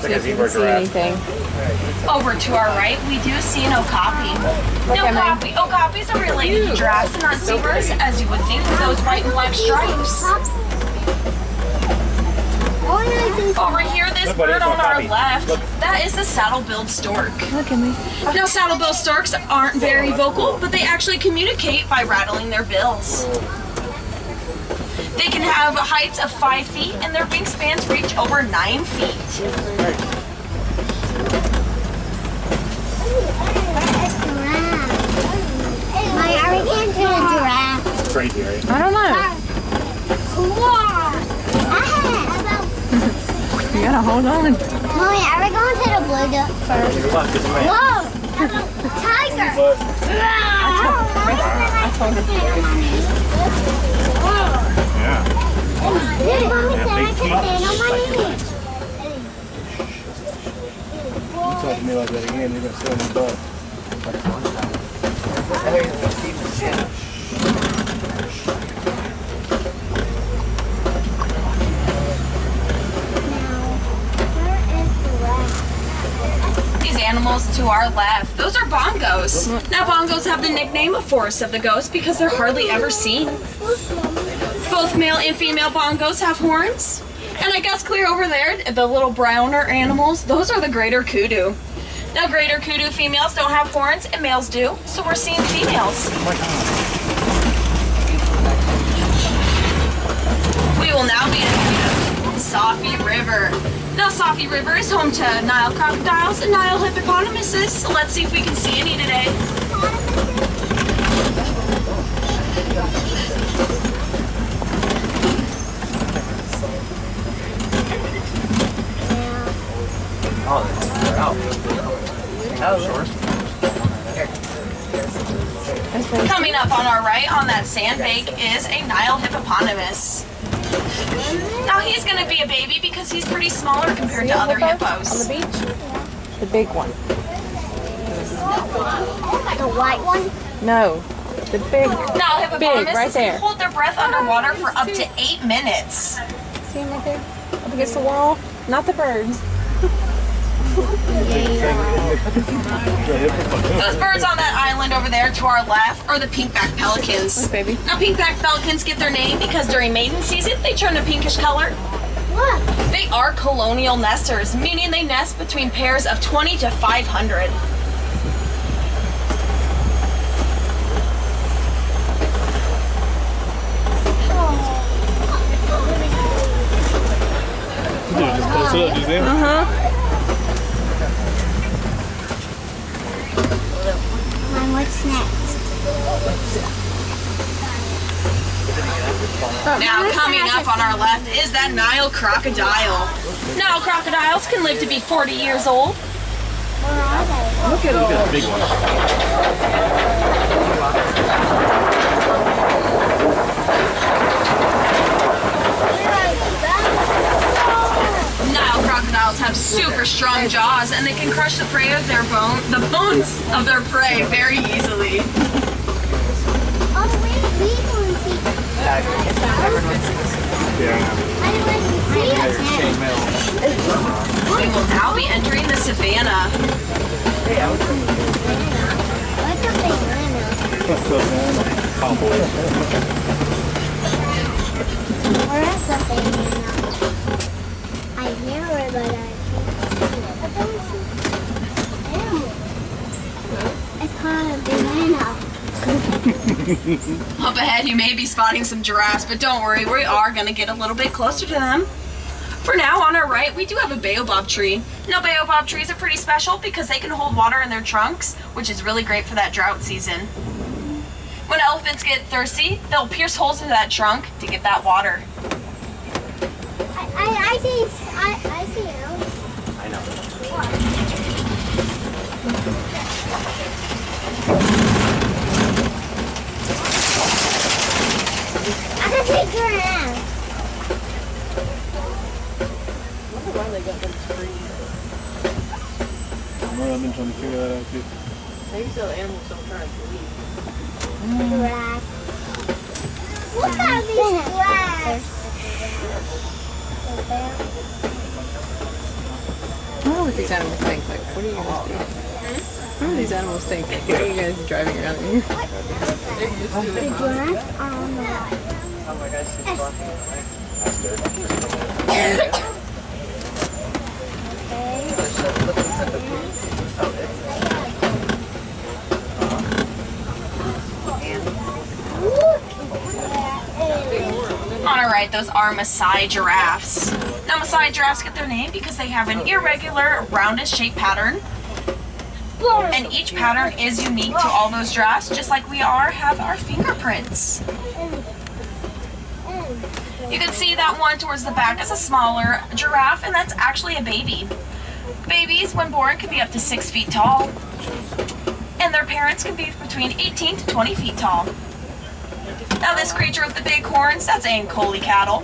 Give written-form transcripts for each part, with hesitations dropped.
See if you can see anything. Over to our right, we do see an okapi. Okapis are related to giraffes and not zebras, as you would think with those white and black stripes. Over here, this bird on our left, that is the saddle-billed stork. Look at me. Now, saddle-billed storks aren't very vocal, but they actually communicate by rattling their bills. They can have heights of 5 feet, and their wingspans reach over 9 feet. Are we going to a giraffe? It's crazy, right? I don't know. You gotta hold on. Mommy, are we going to the blue duck first? Whoa! Tiger! I told her. Yeah. Did Mommy say I could stand on my knees? You talk to me like that again, you're going to sit on your butt. These animals to our left, those are bongos. Now, bongos have the nickname of Forest of the Ghost because they're hardly ever seen. Both male and female bongos have horns. And I guess clear over there, the little browner animals, those are the greater kudu. Now, greater kudu females don't have horns and males do, so we're seeing females. We will now be in Safi River. Now, Safi River is home to Nile crocodiles and Nile hippopotamuses, so let's see if we can see any today. Coming up on our right on that sandbank is a Nile hippopotamus. Now he's going to be a baby because he's pretty smaller compared to other On hippos. the beach? The big one. The white one? No. The big. Now hippopotamuses right there. can hold their breath underwater for up to 8 minutes. See him right there? Up against the wall? Not the birds. Those birds on that island over there to our left are the pinkback pelicans. Look, baby. Now pinkback pelicans get their name because during mating season they turn a pinkish color. Look. They are colonial nesters, meaning they nest between pairs of 20 to 500. Just close it up, just there. Mom, what's next? Now, coming up on our left is that Nile crocodile. Nile crocodiles can live to be 40 years old. Where are they? Look at all. Look at the big one. Nile crocodiles have super strong jaws and they can crush the prey of the bones of their prey very easily. Oh, wait, we can see. Yeah. I didn't see it. We will now be entering the savannah. What's a banana? Cowboy. Where is the banana? I hear it, but I can't see it. It's called a banana. Up ahead, you may be spotting some giraffes, but don't worry, we are going to get a little bit closer to them. For now, on our right, we do have a baobab tree. Now, baobab trees are pretty special because they can hold water in their trunks, which is really great for that drought season. When elephants get thirsty, they'll pierce holes into that trunk to get that water. I see it. I know. I can see giraffe. Why they got them trees? I've been trying to figure that out too. Maybe so the animals don't try to leave. Giraffe. Look at these giraffes. wonder what these animals think. Like, what are you guys doing? What do these animals think? Like, why are you guys driving around here? The giraffe are on the right. Oh my gosh, she's On our right, those are Maasai giraffes. Now, Maasai giraffes get their name because they have an irregular, rounded shape pattern. And each pattern is unique to all those giraffes, just like we have our fingerprints. You can see that one towards the back is a smaller giraffe, and that's actually a baby. Babies, when born, can be up to 6 feet tall. And their parents can be between 18 to 20 feet tall. Now this creature with the big horns, that's Ankole cattle.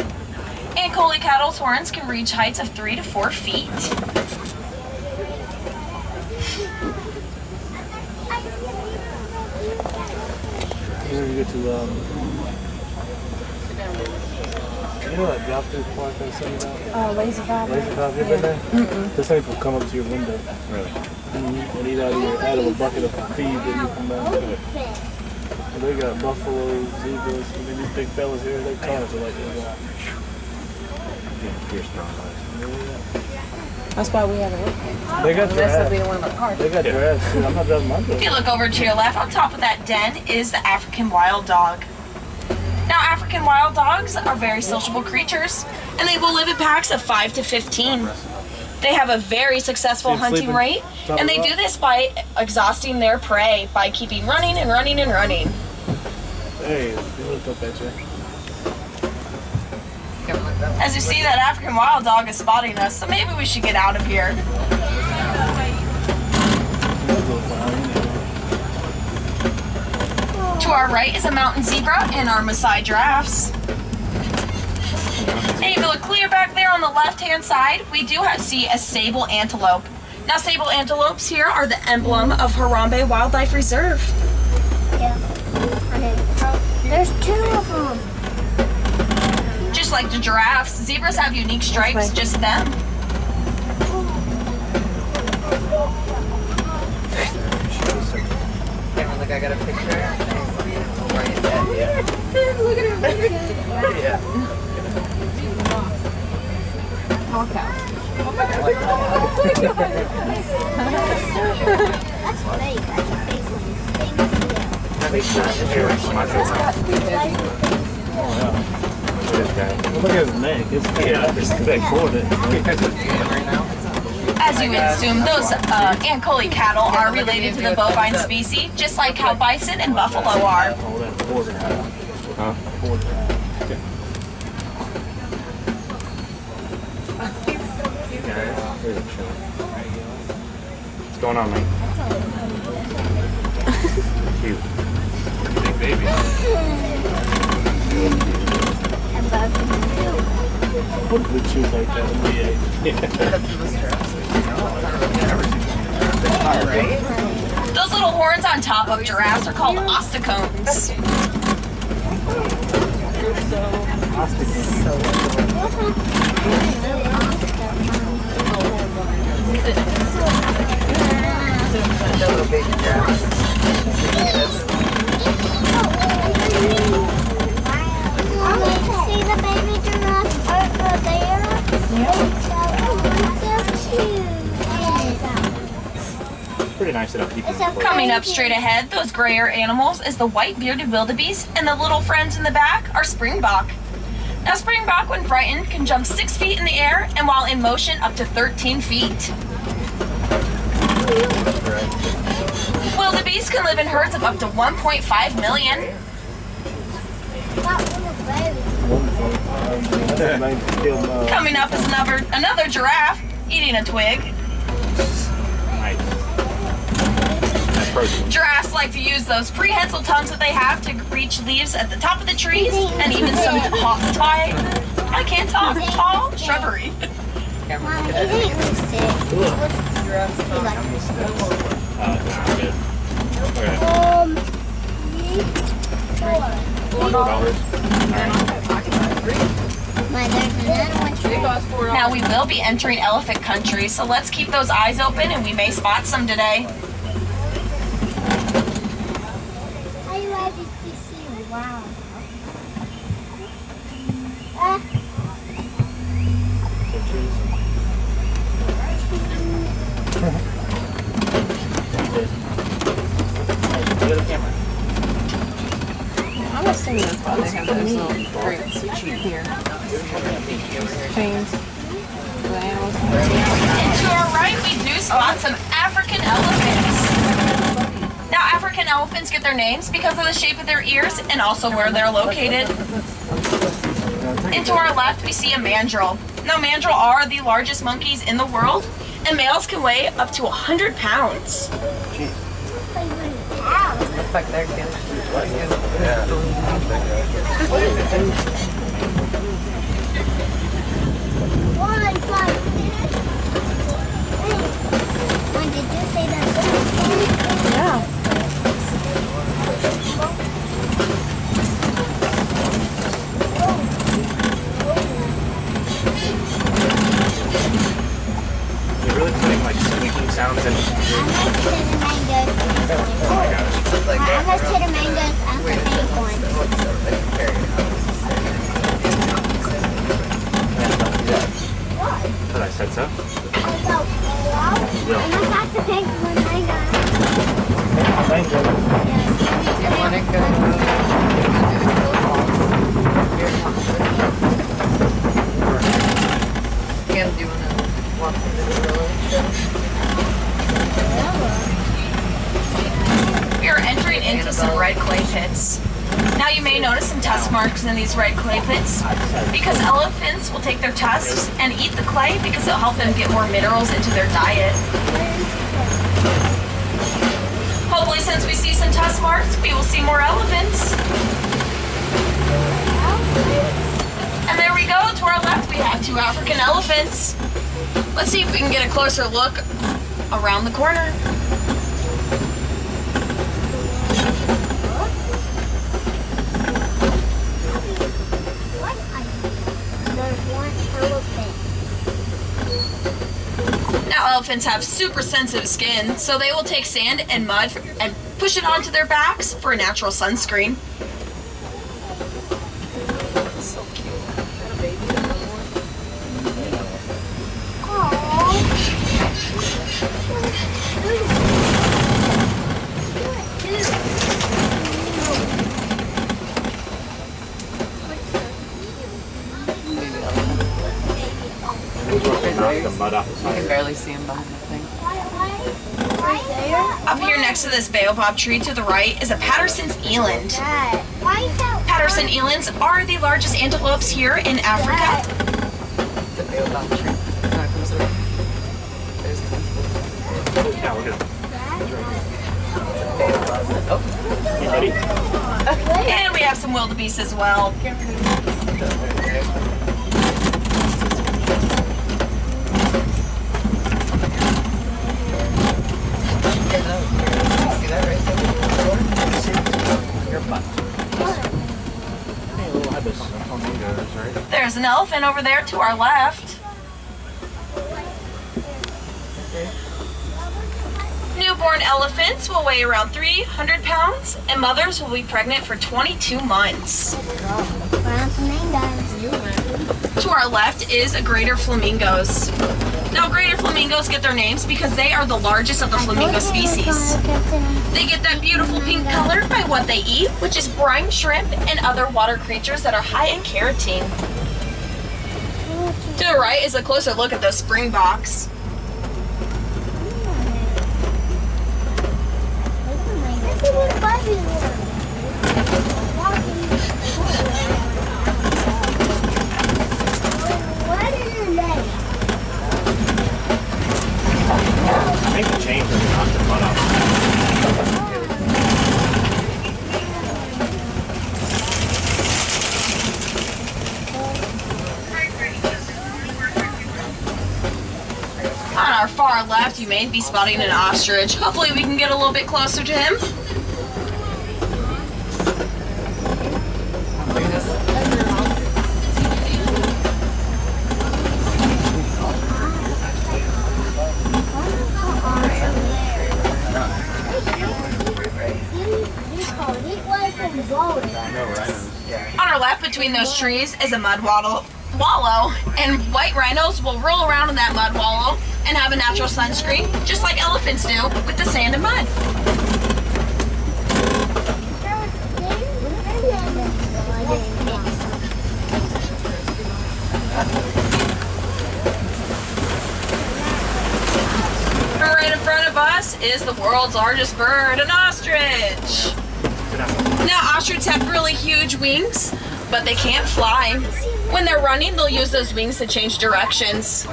Ankole cattle's horns can reach heights of 3 to 4 feet. When you get to, you know that drive-through park I was telling you about? Lazy Bob. Lazy Bob, you been there? This thing will come up to your window. Really? And eat out of a bucket of feed that you can and they got buffaloes, zebras, and then these big fellas here, their cars are like this. That's why we haven't looked at it. They got That's giraffes. be one of the cars. They got giraffes too. I'm not driving my If you look over to your left, on top of that den is the African wild dog. Now, African wild dogs are very sociable creatures, and they will live in packs of 5 to 15. They have a very successful hunting rate, and they do this by exhausting their prey by keeping running and running and running. Hey, he looked up at you. As you see, that African wild dog is spotting us, so maybe we should get out of here. To our right is a mountain zebra and our Maasai giraffes. And if you look clear back there on the left-hand side, we do see a sable antelope. Now, sable antelopes here are the emblem of Harambe Wildlife Reserve. Yeah. There's 2 of them. Just like the giraffes, zebras have unique stripes, just them. Look, I got a picture. Look at him. Yeah. Hawk out. That's fake. Look at his neck. It's that cord. As you would assume, those Ankole cattle are related to the bovine species, just like how bison and buffalo are. Oh, that's quarter. Huh? Quarter. What's going on, man? Cute. Big baby. What would you like that? Those little horns on top of giraffes are called ossicones. See the baby giraffe over there? Pretty nice that people play. Coming up straight ahead, those grayer animals is the white bearded wildebeest, and the little friends in the back are springbok. Now, springbok, when frightened, can jump 6 feet in the air, and while in motion, up to 13 feet. Wildebeest can live in herds of up to 1.5 million. Coming up is another giraffe eating a twig. Nice. That's protein. Giraffes like to use those prehensile tongues that they have to reach leaves at the top of the trees and even some tall shrubbery. Mom, is it sick? Good. Okay. $4. $4. Alright. But there's another one They too. cost $4. Now we will be entering elephant country, so let's keep those eyes open and we may spot some today. I love it to see. Wow. Ah, Look at the camera. I'm assuming that's why they have those little drinks here. Chains. The animals. And to our right, we do spot some African elephants. Now, African elephants get their names because of the shape of their ears and also where they're located. And to our left, we see a mandrill. Now, mandrill are the largest monkeys in the world, and males can weigh up to 100 pounds. Looks like they're good. one, five. When did you say that? Yeah. They're really putting like squeaking sounds in. How much to the mangoes? How much to the mangoes and the acorns? But I said so. I must have to pick one mango. You want to go? Again, do you want to walk through the village? We are entering into some red clay pits. Now you may notice some tusk marks in these red clay pits because elephants will take their tusks and eat the clay because it'll help them get more minerals into their diet. Hopefully, since we see some tusk marks, we will see more elephants. And there we go. To our left, we have two African elephants. Let's see if we can get a closer look around the corner. There's one elephant. Now elephants have super sensitive skin, so they will take sand and mud and push it onto their backs for a natural sunscreen. So cute. Got a baby. Knock the mud off the You side. can barely see him behind the thing. Up here next to this baobab tree to the right is a Patterson's eland. Why is that? Patterson elands are the largest antelopes here in Africa. The baobab tree. No, it comes through. There's the Yeah, look at them. Oh. You ready? And we have some wildebeest as well. See that right there? Your butt. Hey, little ibis. Flamingos, right? There's an elephant over there to our left. Newborn elephants will weigh around 300 pounds, and mothers will be pregnant for 22 months. Brown flamingos. To our left is a greater flamingos. Now, greater flamingos get their names because they are the largest of the flamingo species. They get that beautiful pink color by what they eat, which is brine shrimp and other water creatures that are high in keratin. To the right is a closer look at those springboks. Make the change when you knock the mud off. On our far left, you may be spotting an ostrich. Hopefully we can get a little bit closer to him. between those trees is a mud wallow, and white rhinos will roll around in that mud wallow and have a natural sunscreen, just like elephants do with the sand and mud. Right in front of us is the world's largest bird, an ostrich. Now, ostriches have really huge wings, but they can't fly. When they're running, they'll use those wings to change directions.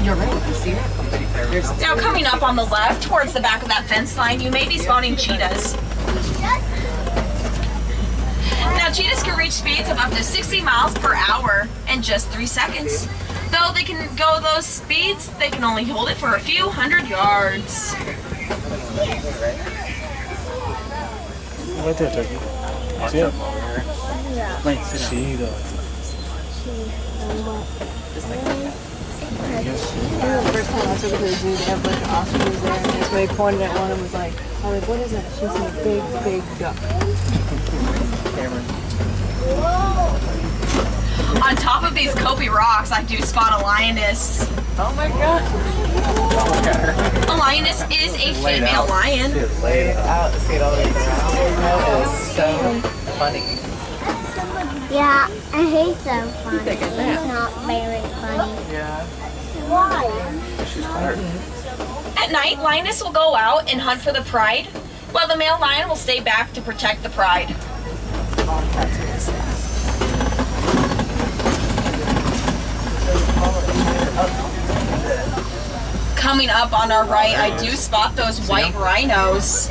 You're right. You see it? Now, coming up on the left, towards the back of that fence line, you may be spotting cheetahs. Now, cheetahs can reach speeds of up to 60 miles per hour in just 3 seconds. Though they can go those speeds, they can only hold it for a few hundred yards. Right there, Turkey. See it? Lane, sit down. Cheetah. The first time I took her to the zoo, they have a bunch of ostriches there, and somebody pointed at one and was like, I was like, what is that? She said, a big, big duck. On top of these Kobe rocks, I do spot a lioness. Oh my god. A lioness is a female lion. Out, see it all the way around. That is so funny. Yeah, I hate so funny. Think of It's that. not very funny. Yeah. Why? She's tired. At night, lioness will go out and hunt for the pride, while the male lion will stay back to protect the pride. Coming up on our right, I do spot those white rhinos.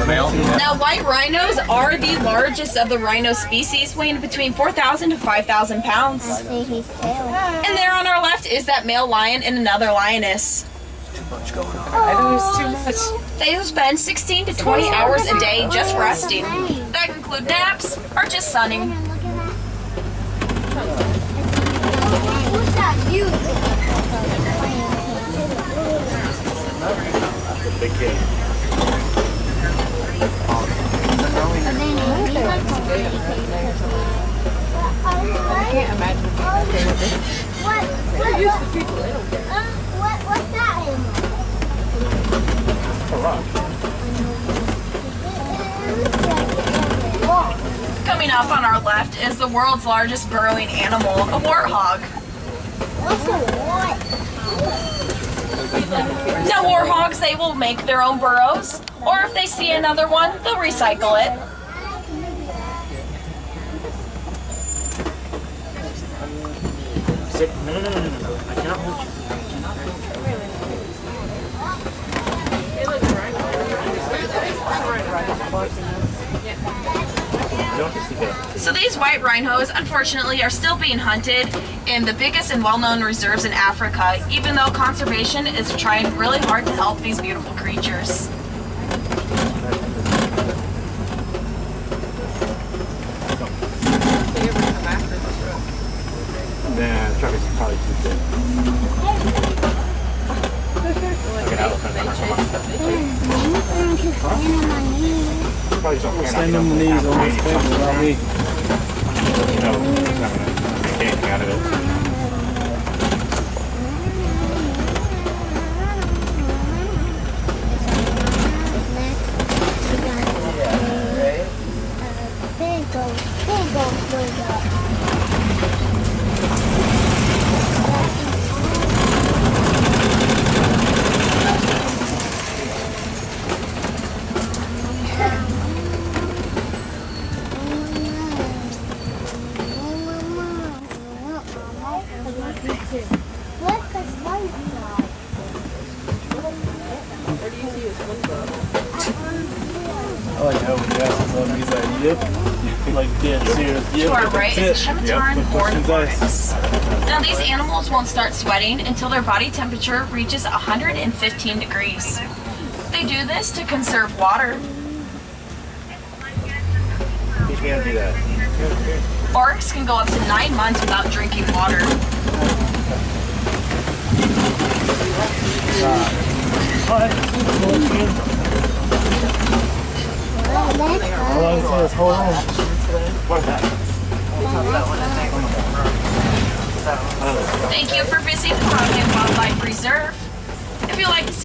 Male? Now, white rhinos are the largest of the rhino species, weighing between 4,000 to 5,000 pounds. I see his tail. And there on our left is that male lion and another lioness. I know it's too much. They spend 16 to 20 hours a day just resting. That can include naps or just sunning. What's that? You. Big kid. I can't imagine being with it. What? Use the people, they don't care. What's that animal? Coming up on our left is the world's largest burrowing animal, a warthog. What's a what? Now, warthogs, they will make their own burrows, or if they see another one, they'll recycle it. Sit. No. I cannot hold you. So these white rhinos, unfortunately, are still being hunted in the biggest and well-known reserves in Africa, even though conservation is trying really hard to help these beautiful creatures. Nah, the truck is probably too big. Like an elephant or something. Probably just don't Stand on the knees on this table around me. You know, it's not gonna get anything out of it. I like how when you ask him, he's like, yep. Like dead serious. Yep. To our right is a Scimitar Yep. horned Questions tortoise. Now these animals won't start sweating until their body temperature reaches 115 degrees. They do this to conserve water. Teach me how to do that. Orcs can go up to 9 months without drinking water. All I can say is hold on. What's that? Thank you for visiting Pompano Wildlife Reserve. If you like to see